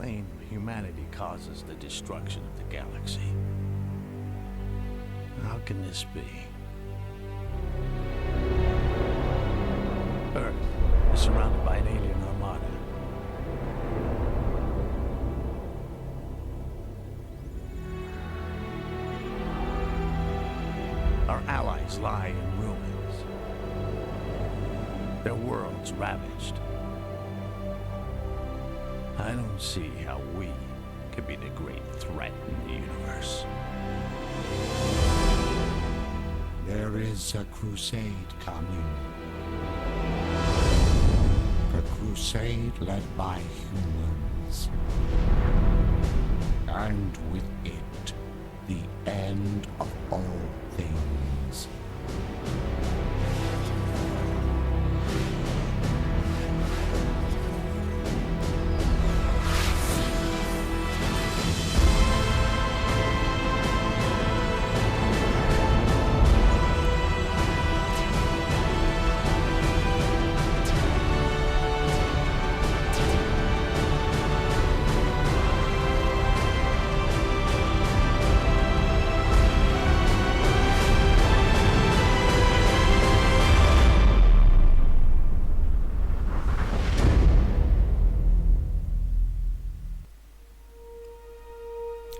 claim humanity causes the destruction of the galaxy. How can this be? Earth is surrounded by an alien armada. Our allies lie in ruins. Their worlds ravaged. I don't see how we could be the great threat in the universe. There is a crusade coming. A crusade led by humans. And with it, the end of all things.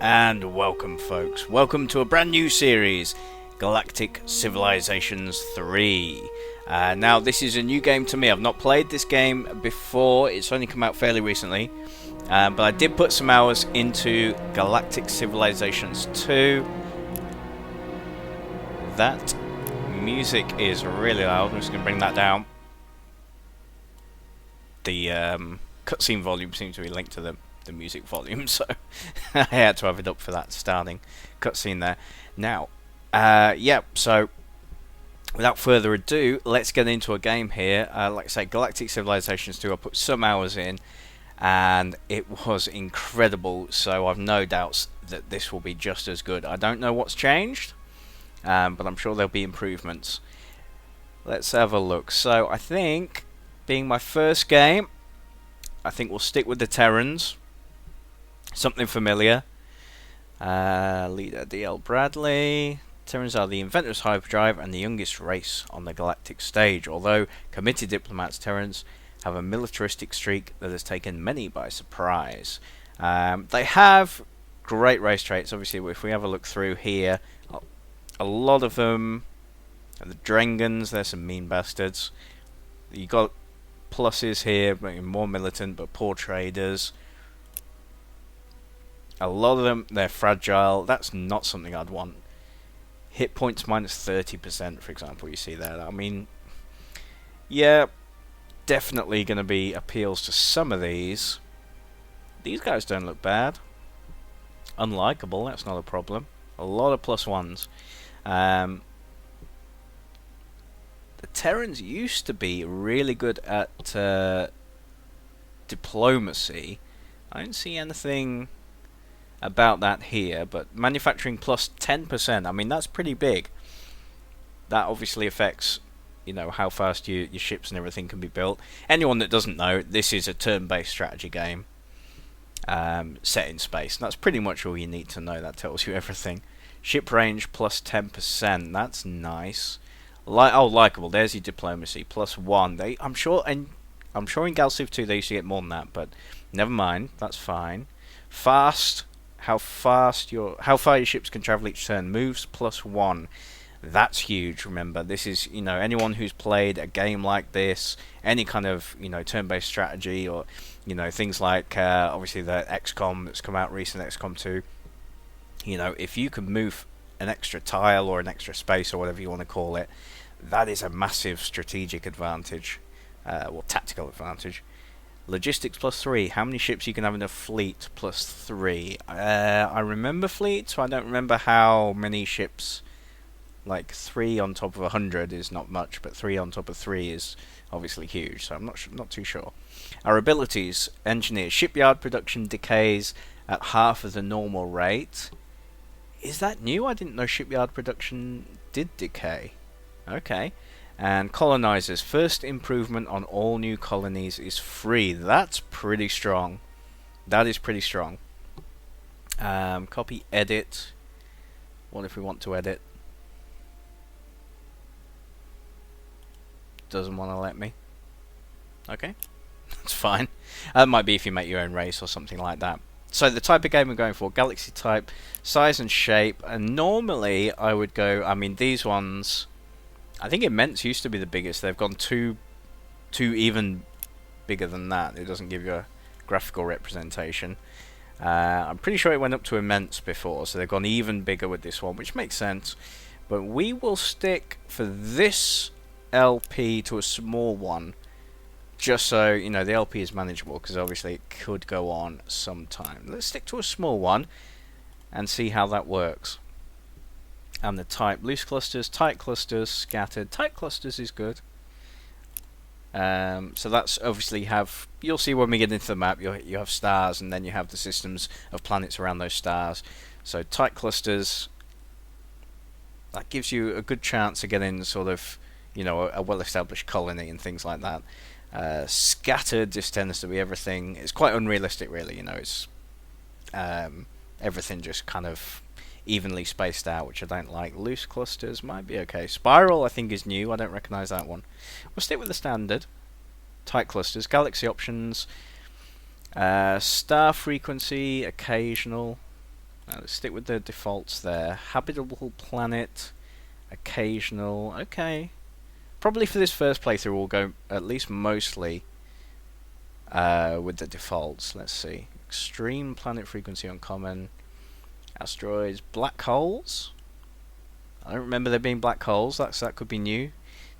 And welcome, folks. Welcome to a brand new series, Galactic Civilizations 3. Now, this is a new game to me. I've not played this game before. It's only come out fairly recently. But I did put some hours into Galactic Civilizations 2. That music is really loud. I'm just going to bring that down. The cutscene volume seems to be linked to the music volume, so I had to have it up for that starting cutscene there. Now, so without further ado, let's get into a game here. Like I say, Galactic Civilizations 2, I put some hours in, and it was incredible, so I've no doubts that this will be just as good. I don't know what's changed, but I'm sure there'll be improvements. Let's have a look. So I think, being my first game, I think we'll stick with the Terrans. Something familiar. Leader D.L. Bradley. Terrans are the inventors of hyperdrive and the youngest race on the galactic stage. Although committed diplomats, Terrans have a militaristic streak that has taken many by surprise. They have great race traits. Obviously, if we have a look through here, a lot of them, the Drengans, they're some mean bastards. You got pluses here, more militant but poor traders. A lot of them, they're fragile. That's not something I'd want. Hit points minus 30%, for example, you see there. I mean, yeah, definitely going to be appeals to some of these. These guys don't look bad. Unlikable, that's not a problem. A lot of plus ones. The Terrans used to be really good at diplomacy. I don't see anything about that here, but manufacturing plus 10%, I mean, that's pretty big. That obviously affects, you know, how fast your ships and everything can be built. Anyone that doesn't know, this is a turn-based strategy game set in space. That's pretty much all you need to know. That tells you everything. Ship range plus 10%, that's nice. Likeable, there's your diplomacy, plus 1. I'm sure in Gal Civ 2 they used to get more than that, but never mind, that's fine. Fast, how far your ships can travel each turn, moves plus 1. That's huge. Remember, this is, you know, anyone who's played a game like this, any kind of, you know, turn-based strategy, or, you know, things like obviously the XCOM that's come out recently, XCOM 2. You know, if you can move an extra tile or an extra space or whatever you want to call it, that is a massive strategic advantage, or tactical advantage. Logistics plus 3. How many ships you can have in a fleet plus 3. I remember fleet, so I don't remember how many ships. Like 3 on top of 100 is not much, but 3 on top of 3 is obviously huge, so I'm not too sure. Our abilities: engineer. Shipyard production decays at half of the normal rate. Is that new? I didn't know shipyard production did decay. Okay. And colonizers. First improvement on all new colonies is free. That's pretty strong. That is pretty strong. Copy, edit. What if we want to edit? Doesn't want to let me. Okay, that's fine. That might be if you make your own race or something like that. So the type of game we're going for, galaxy type, size and shape, and normally I would go, I mean these ones, I think Immense used to be the biggest. They've gone two even bigger than that. It doesn't give you a graphical representation. I'm pretty sure it went up to Immense before, so they've gone even bigger with this one, which makes sense. But we will stick for this LP to a small one, just so you know the LP is manageable, because obviously it could go on sometime. Let's stick to a small one and see how that works. And the type, loose clusters, tight clusters, scattered. Tight clusters is good. So that's obviously you'll see when we get into the map, you have stars, and then you have the systems of planets around those stars. So tight clusters, that gives you a good chance of getting sort of, you know, a well-established colony and things like that. Scattered just tends to be everything. It's quite unrealistic, really. You know, it's everything just kind of evenly spaced out, which I don't like. Loose clusters might be okay. Spiral, I think, is new. I don't recognise that one. We'll stick with the standard. Tight clusters, galaxy options, star frequency, occasional. Let's stick with the defaults there. Habitable planet, occasional. Okay. Probably for this first playthrough we'll go at least mostly with the defaults. Let's see. Extreme planet frequency, uncommon. Asteroids, black holes. I don't remember there being black holes. That could be new.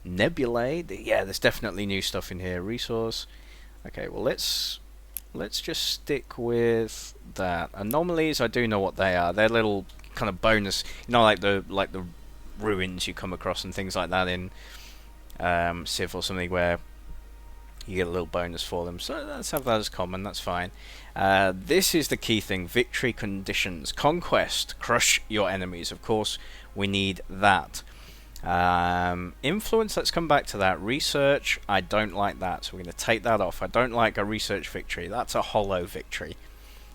Nebulae. Yeah, there's definitely new stuff in here. Resource. Okay, well let's just stick with that. Anomalies, I do know what they are. They're little kind of bonus, you know, like the ruins you come across and things like that in Civ or something, where you get a little bonus for them. So let's have that as common. That's fine. This is the key thing. Victory conditions. Conquest. Crush your enemies. Of course, we need that. Influence. Let's come back to that. Research. I don't like that, so we're going to take that off. I don't like a research victory. That's a hollow victory.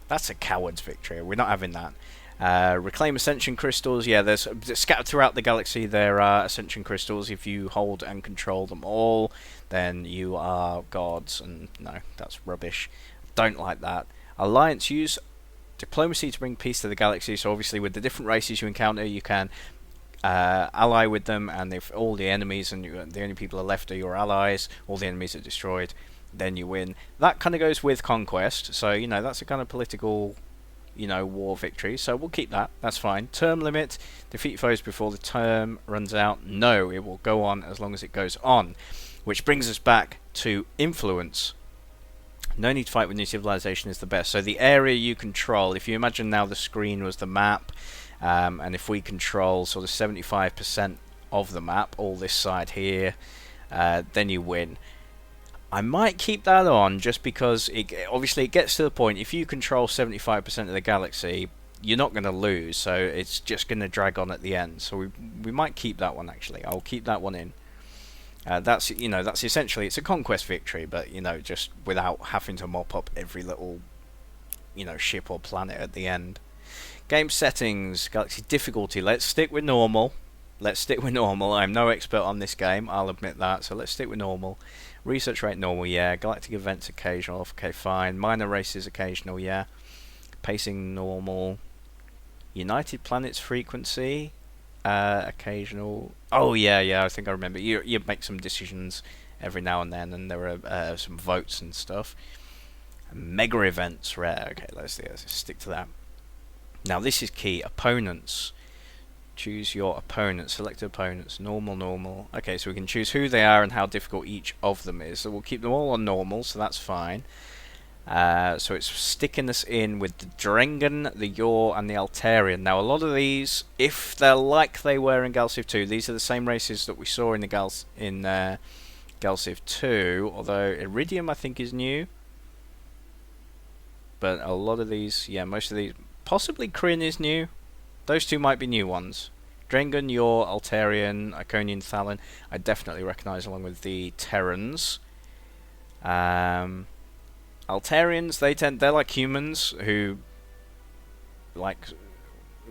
That's a coward's victory. We're not having that. Reclaim Ascension Crystals. Yeah, there's scattered throughout the galaxy. There are Ascension Crystals. If you hold and control them all, then you are gods. And no, that's rubbish. Don't like that. Alliance. Use diplomacy to bring peace to the galaxy. So obviously, with the different races you encounter, you can ally with them. And if all the enemies and the only people are left are your allies, all the enemies are destroyed, then you win. That kind of goes with conquest. So you know that's a kind of political, you know, war victory, so we'll keep that. That's fine. Term limit. Defeat foes before the term runs out. No, it will go on as long as it goes on. Which brings us back to influence. No need to fight with new civilization is the best. So the area you control, if you imagine now the screen was the map, and if we control sort of 75% of the map, all this side here, then you win. I might keep that on just because obviously it gets to the point, if you control 75% of the galaxy, you're not going to lose, so it's just going to drag on at the end. So we might keep that one, actually. I'll keep that one in. That's essentially, it's a conquest victory, but you know, just without having to mop up every little, you know, ship or planet at the end. Game settings, galaxy difficulty. Let's stick with normal. I'm no expert on this game, I'll admit that, so let's stick with normal. Research rate normal, yeah. Galactic events occasional, okay, fine. Minor races occasional, yeah. Pacing normal. United planets frequency occasional. Oh yeah, I think I remember. You make some decisions every now and then, and there are some votes and stuff. Mega events rare. Okay, let's stick to that. Now this is key. Opponents. Choose your opponents. Select opponents. Normal. Okay, so we can choose who they are and how difficult each of them is. So we'll keep them all on normal, so that's fine. So it's sticking us in with the Drengen, the Yor, and the Altarian. Now a lot of these, if they're like they were in Galciv 2, these are the same races that we saw in the Galciv 2, although Iridium I think is new. But a lot of these, yeah, most of these, possibly Kryn is new. Those two might be new ones. Drengen, Yor, Altarian, Iconian, Thalin, I definitely recognise along with the Terrans. Altarians, they're like humans who like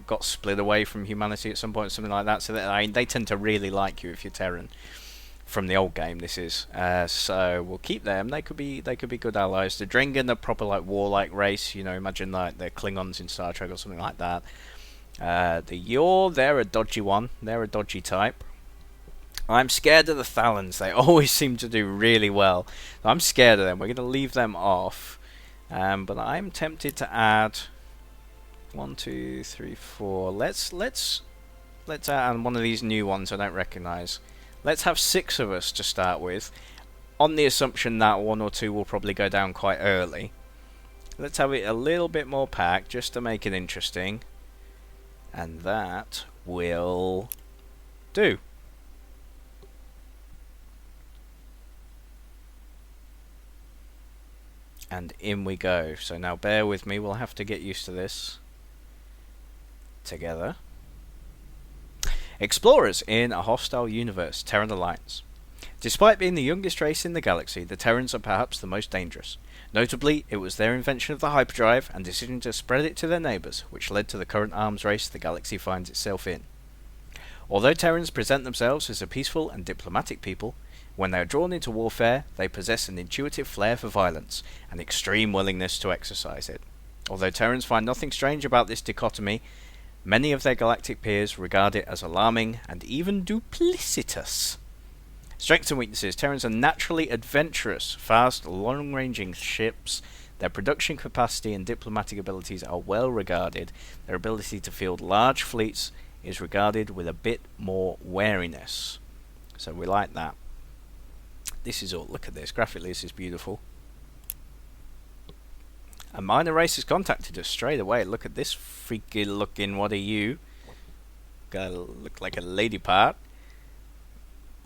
got split away from humanity at some point, something like that. So they tend to really like you if you're Terran. From the old game, this is. So we'll keep them. They could be good allies. The Drengen are proper like warlike race. You know, imagine like they're Klingons in Star Trek or something like that. The Yor, they're a dodgy one. They're a dodgy type. I'm scared of the Thalans. They always seem to do really well. I'm scared of them. We're going to leave them off. But I'm tempted to add 1, 2, 3, 4. Let's add one of these new ones I don't recognise. Let's have 6 of us to start with, on the assumption that 1 or 2 will probably go down quite early. Let's have it a little bit more packed, just to make it interesting. And that will do. And in we go. So now bear with me, we'll have to get used to this together. Explorers in a hostile universe, Terran Alliance. Despite being the youngest race in the galaxy, the Terrans are perhaps the most dangerous. Notably, it was their invention of the hyperdrive and decision to spread it to their neighbours which led to the current arms race the galaxy finds itself in. Although Terrans present themselves as a peaceful and diplomatic people, when they are drawn into warfare, they possess an intuitive flair for violence and extreme willingness to exercise it. Although Terrans find nothing strange about this dichotomy, many of their galactic peers regard it as alarming and even duplicitous. Strengths and weaknesses. Terrans are naturally adventurous, fast, long-ranging ships. Their production capacity and diplomatic abilities are well regarded. Their ability to field large fleets is regarded with a bit more wariness. So we like that. This is all, look at this, graphically this is beautiful. A minor race has contacted us straight away. Look at this freaky looking, what are you? Gotta look like a lady part.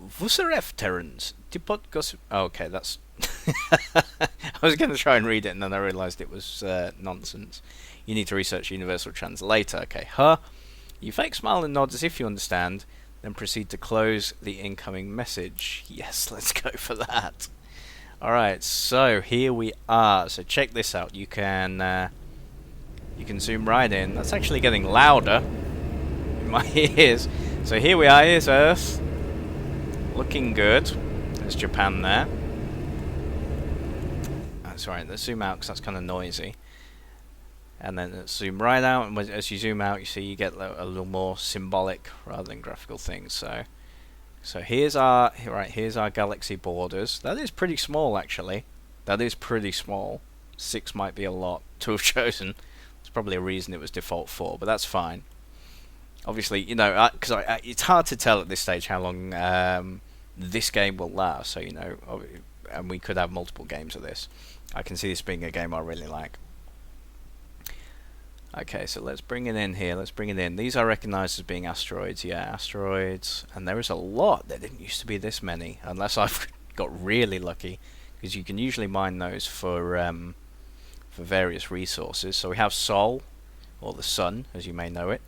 Vusaref Terrans. Dipot gossip. Oh, okay, that's. I was going to try and read it and then I realised it was nonsense. You need to research Universal Translator. Okay, huh? You fake smile and nod as if you understand, then proceed to close the incoming message. Yes, let's go for that. Alright, so here we are. So check this out. You can zoom right in. That's actually getting louder in my ears. So here we are. Here's Earth. Looking good. There's Japan there. That's right. Let's zoom out because that's kind of noisy. And then let's zoom right out. And as you zoom out, you see you get a little more symbolic rather than graphical things. So here's our galaxy borders. That is pretty small, actually. That is pretty small. 6 might be a lot to have chosen. There's probably a reason it was default 4, but that's fine. Obviously, you know, because it's hard to tell at this stage how long this game will last. So, you know, and we could have multiple games of this. I can see this being a game I really like. Okay, so let's bring it in here. Let's bring it in. These are recognised as being asteroids. Yeah, asteroids. And there is a lot. There didn't used to be this many. Unless I've got really lucky. Because you can usually mine those for various resources. So we have Sol, or the Sun, as you may know it.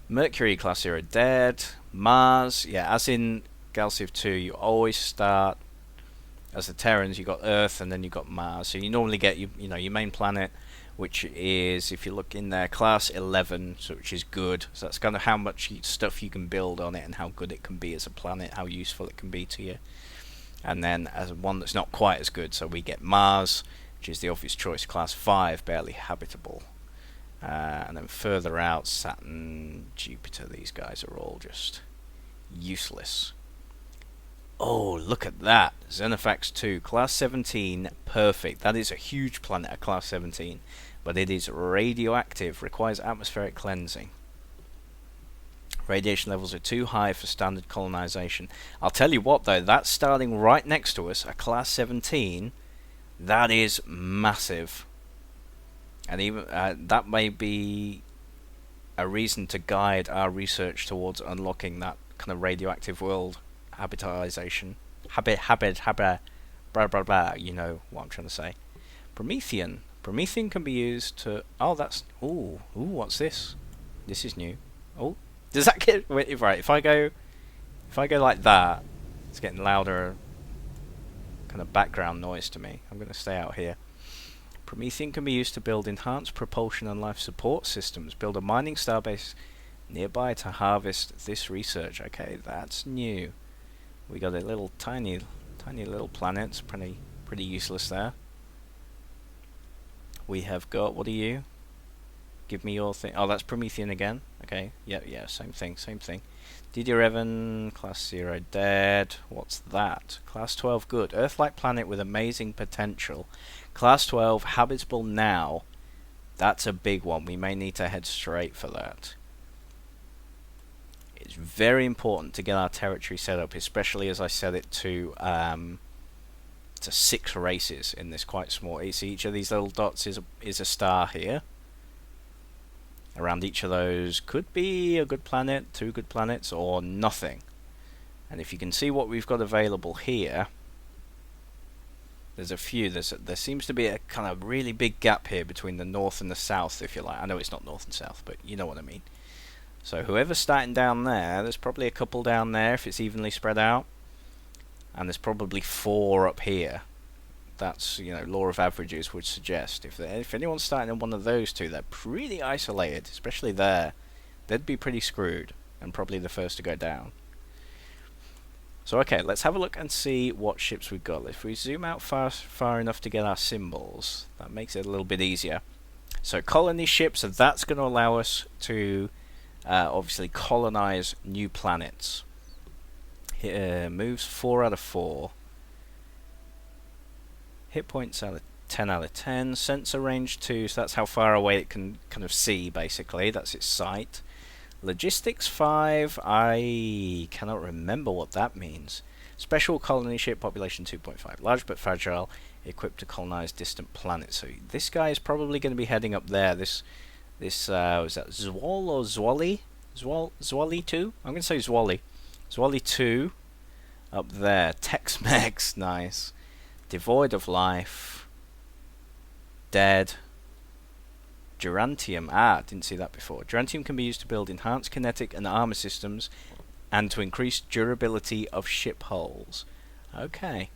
Mercury class 0 dead. Mars. Yeah, as in Galciv 2, you always start as the Terrans. You got Earth and then you got Mars. So you normally get you know your main planet, which is, if you look in there, class 11, so which is good. So that's kind of how much stuff you can build on it and how good it can be as a planet, how useful it can be to you. And then as one that's not quite as good, so we get Mars, which is the obvious choice, class 5, barely habitable. And then further out, Saturn, Jupiter, these guys are all just useless. Oh, look at that. Xenofax 2, class 17, perfect. That is a huge planet at class 17. But it is radioactive, requires atmospheric cleansing. Radiation levels are too high for standard colonization. I'll tell you what though, that's starting right next to us, at class 17. That is massive. And even that may be a reason to guide our research towards unlocking that kind of radioactive world habitization. Blah blah blah, you know what I'm trying to say. Promethean can be used to... Oh, that's... Ooh, what's this? This is new. Oh, does that get... Wait, right, if I go like that, it's getting louder kind of background noise to me. I'm going to stay out here. Promethean can be used to build enhanced propulsion and life support systems. Build a mining starbase nearby to harvest this research. Okay, that's new. We got a little tiny little planet. Pretty useless there. We have got, what are you? Give me your thing. Oh, that's Promethean again. Okay, yeah, same thing. Didier Evan, Class 0 dead. What's that? Class 12 good. Earth-like planet with amazing potential. Class 12 habitable now. That's a big one. We may need to head straight for that. It's very important to get our territory set up, especially as I set it to 6 races in this quite small. You see, each of these little dots is a star here. Around each of those could be a good planet, 2 good planets, or nothing. And if you can see what we've got available here, there's a few. There seems to be a kind of really big gap here between the north and the south, if you like. I know it's not north and south, but you know what I mean. So whoever's starting down there's probably a couple down there if it's evenly spread out. And there's probably 4 up here. That's, law of averages would suggest. If anyone's starting in one of those 2, they're pretty isolated, especially there. They'd be pretty screwed, and probably the first to go down. So okay, let's have a look and see what ships we've got. If we zoom out far enough to get our symbols, that makes it a little bit easier. So colony ships, and that's going to allow us to obviously colonize new planets. Here, moves 4 out of 4. Hit points out of 10 out of 10. Sensor range 2, so that's how far away it can kind of see, basically. That's its sight. Logistics 5, I cannot remember what that means. Special colony ship, population 2.5. Large but fragile, equipped to colonize distant planets. So this guy is probably going to be heading up there. This was that Zwol or Zwolly? Zwolly 2? I'm going to say Zwolly. Zwolly 2, up there. Tex-Mex, nice. Devoid of life. Dead. Gerantium. Didn't see that before. Gerantium can be used to build enhanced kinetic and armor systems and to increase durability of ship hulls. Okay.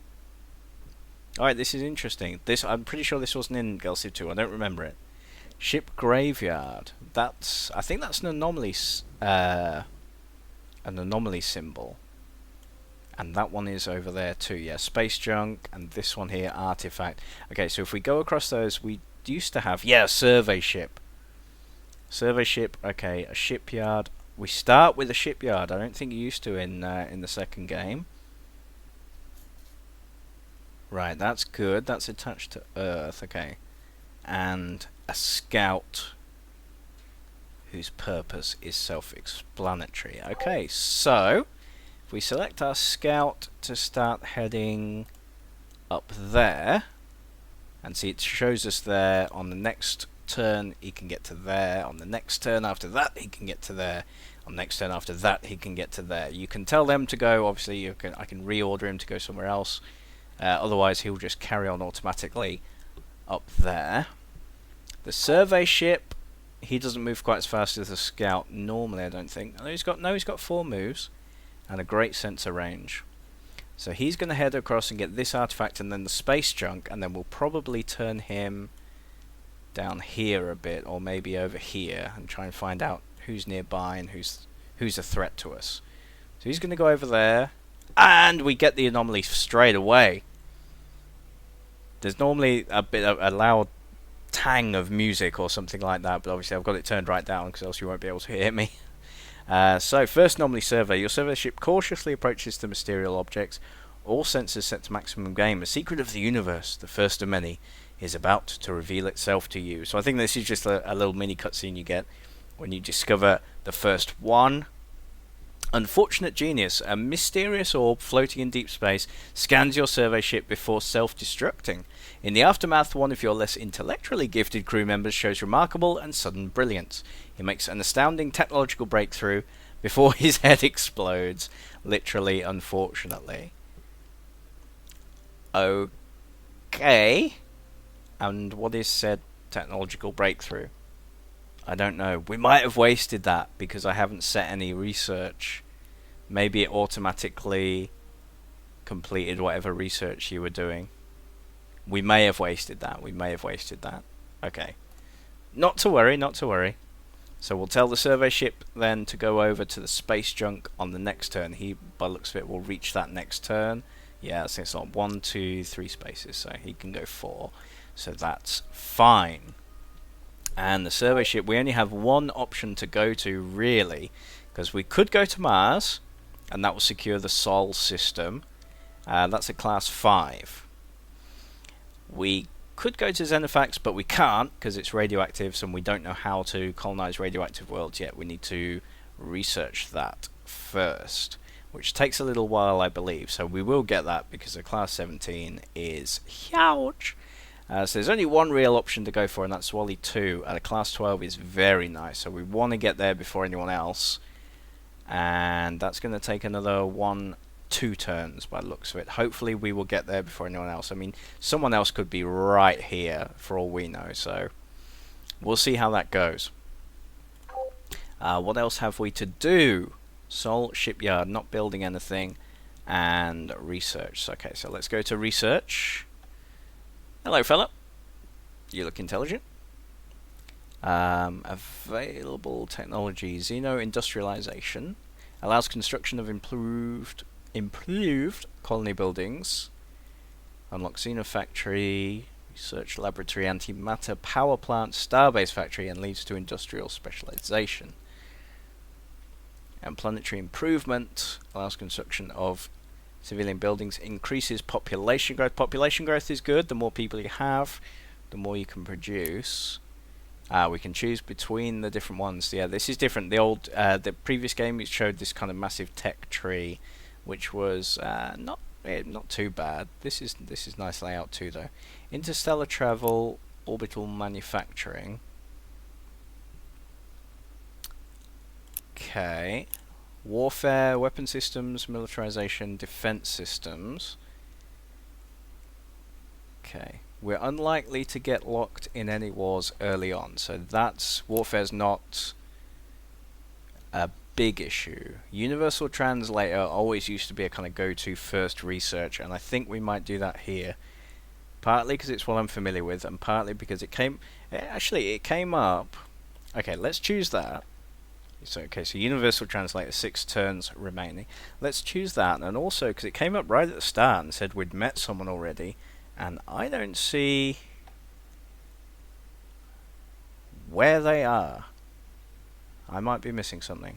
Alright, this is interesting. I'm pretty sure this wasn't in Galactic 2. I don't remember it. Ship graveyard. I think that's an anomaly symbol. And that one is over there too, yeah. Space junk, and this one here, artifact. Okay, so if we go across those, we used to have, a survey ship. Survey ship, okay, a shipyard. We start with a shipyard. I don't think you used to in the second game. Right, that's good. That's attached to Earth, okay. And a scout whose purpose is self-explanatory. Okay, so if we select our scout to start heading up there, and see it shows us there, on the next turn he can get to there, on the next turn after that he can get to there, on the next turn after that he can get to there. You can tell them to go, obviously I can reorder him to go somewhere else, otherwise he'll just carry on automatically up there. The survey ship, he doesn't move quite as fast as the scout normally, I don't think. He's got 4 moves and a great sensor range. So he's going to head across and get this artifact and then the space junk, and then we'll probably turn him down here a bit, or maybe over here, and try and find out who's nearby and who's a threat to us. So he's going to go over there, and we get the anomaly straight away. There's normally a bit of a loud tang of music or something like that, but obviously I've got it turned right down because else you won't be able to hear me. So first anomaly survey. Your survey ship cautiously approaches the mysterious objects. All sensors set to maximum gain. A secret of the universe, the first of many, is about to reveal itself to you. So I think this is just a little mini cutscene you get when you discover the first one. Unfortunate genius, a mysterious orb floating in deep space scans your survey ship before self-destructing. In the aftermath, one of your less intellectually gifted crew members shows remarkable and sudden brilliance. He makes an astounding technological breakthrough before his head explodes. Literally, unfortunately. Okay. And what is said technological breakthrough? I don't know. We might have wasted that because I haven't set any research. Maybe it automatically completed whatever research you were doing. We may have wasted that. We may have wasted that. Okay. Not to worry, not to worry. So we'll tell the survey ship then to go over to the space junk on the next turn. He, by the looks of it, will reach that next turn. Yeah, so it's on 1, 2, 3 spaces, so he can go 4. So that's fine. And the survey ship, we only have one option to go to, really, because we could go to Mars, and that will secure the Sol system. That's a class 5. We could go to Xenofax, but we can't because it's radioactive, and we don't know how to colonize radioactive worlds yet. We need to research that first, which takes a little while, I believe. So we will get that because the class 17 is huge. So there's only one real option to go for, and that's Wally 2. And a class 12 is very nice, so we want to get there before anyone else. And that's going to take another 1-2 turns by the looks of it. Hopefully we will get there before anyone else. I mean, someone else could be right here for all we know, so we'll see how that goes. What else have we to do? Sol shipyard, not building anything, and research. Okay, so let's go to research. Hello, fella. You look intelligent. Available technology: Xeno-industrialization allows construction of improved colony buildings. Unlock Xeno factory, research laboratory, antimatter power plant, starbase factory, and leads to industrial specialization. And planetary improvement allows construction of civilian buildings, increases population growth. Population growth is good. The more people you have, the more you can produce. We can choose between the different ones. Yeah, this is different. The previous game, it showed this kind of massive tech tree, which was not too bad. This is nice layout too, though. Interstellar travel, orbital manufacturing. Okay. Warfare, weapon systems, militarization, defense systems. Okay. We're unlikely to get locked in any wars early on, so warfare's not a big issue. Universal translator always used to be a kind of go-to first research, and I think we might do that here. Partly because it's what I'm familiar with, and partly because it came up. Okay, let's choose that. So Universal Translator, 6 turns remaining. Let's choose that, and also because it came up right at the start and said we'd met someone already, and I don't see where they are. I might be missing something,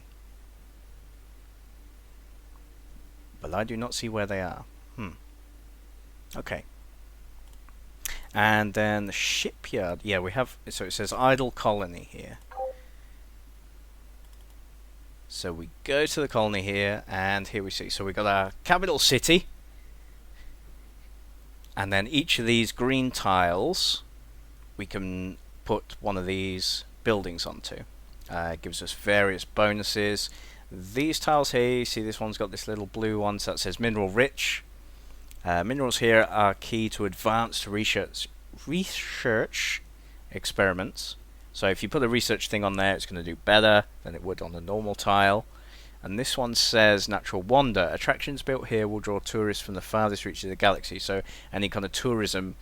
but I do not see where they are. Okay. And then the shipyard. Yeah, we have. So it says idle colony here. So we go to the colony here, and here we see. So we got our capital city, and then each of these green tiles, we can put one of these buildings onto. It gives us various bonuses. These tiles here, you see this one's got this little blue one, so that says mineral rich. Minerals here are key to advanced research experiments. So if you put a research thing on there, it's going to do better than it would on a normal tile. And this one says natural wonder. Attractions built here will draw tourists from the farthest reaches of the galaxy. So any kind of tourism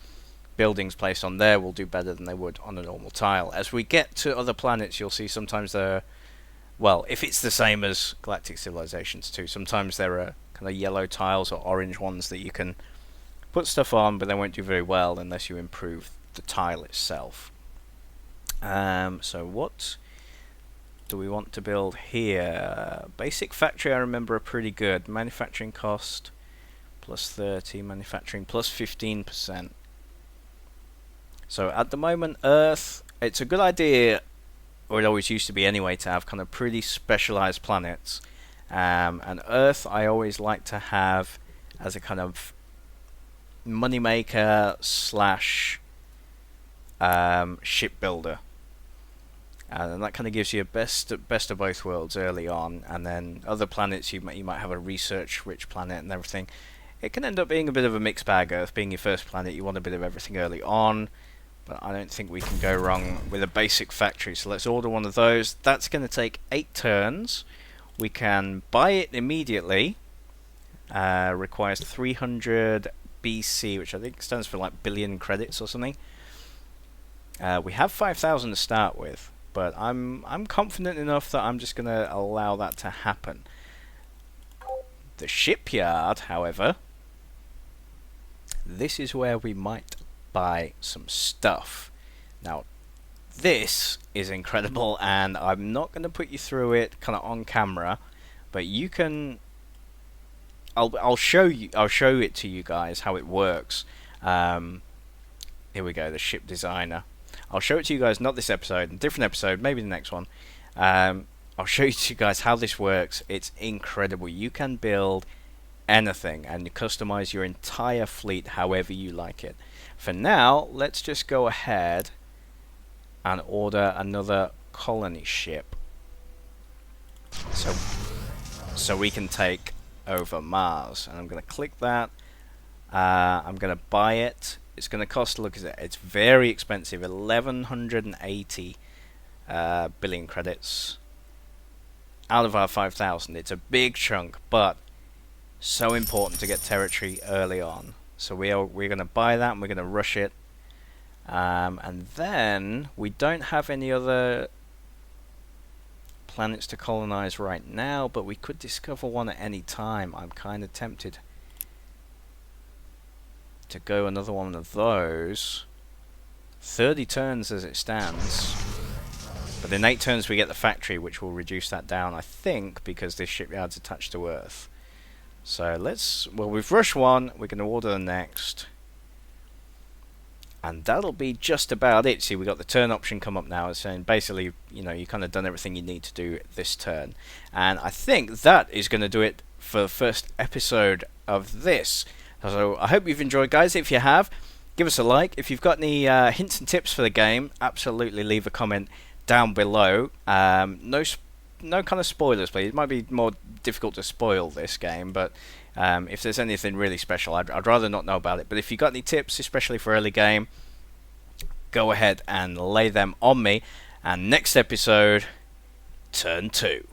buildings placed on there will do better than they would on a normal tile. As we get to other planets, you'll see sometimes they're, well, if it's the same as Galactic Civilizations too, sometimes there are kind of yellow tiles or orange ones that you can put stuff on, but they won't do very well unless you improve the tile itself. So what do we want to build here? Basic factory, I remember, are pretty good. Manufacturing cost plus 30, manufacturing plus 15%. So at the moment, Earth, it's a good idea, or it always used to be anyway, to have kind of pretty specialized planets. And Earth I always like to have as a kind of moneymaker slash shipbuilder. And that kind of gives you a best of both worlds early on, and then other planets you might have a research-rich planet and everything. It can end up being a bit of a mixed bag. Earth being your first planet, you want a bit of everything early on, but I don't think we can go wrong with a basic factory. So let's order one of those. That's going to take 8 turns. We can buy it immediately. Requires 300 BC, which I think stands for like billion credits or something. We have 5,000 to start with, but I'm confident enough that I'm just going to allow that to happen. The shipyard, however, this is where we might buy some stuff. Now, this is incredible, and I'm not going to put you through it kind of on camera, but you can. I'll show you. I'll show it to you guys how it works. Here we go. The ship designer. I'll show it to you guys. Not this episode, a different episode, maybe the next one. I'll show you to you guys how this works. It's incredible. You can build anything and customize your entire fleet however you like it. For now, let's just go ahead and order another colony ship, so we can take over Mars. And I'm going to click that. I'm going to buy it. It's going to cost, look at it, it's very expensive, 1180 billion credits out of our 5,000. It's a big chunk, but so important to get territory early on. So we're going to buy that, and we're going to rush it. And then we don't have any other planets to colonize right now, but we could discover one at any time. I'm kind of tempted to go another one of those. 30 turns as it stands, but in 8 turns we get the factory, which will reduce that down, I think, because this shipyard's attached to Earth. So we've rushed one, we're going to order the next, and that'll be just about it. See, we got the turn option come up now, saying basically, you know, you kind of done everything you need to do this turn. And I think that is going to do it for the first episode of this. So I hope you've enjoyed, guys. If you have, give us a like. If you've got any hints and tips for the game, absolutely leave a comment down below. No kind of spoilers, please. It might be more difficult to spoil this game, but if there's anything really special, I'd rather not know about it. But if you've got any tips, especially for early game, go ahead and lay them on me. And next episode, turn 2.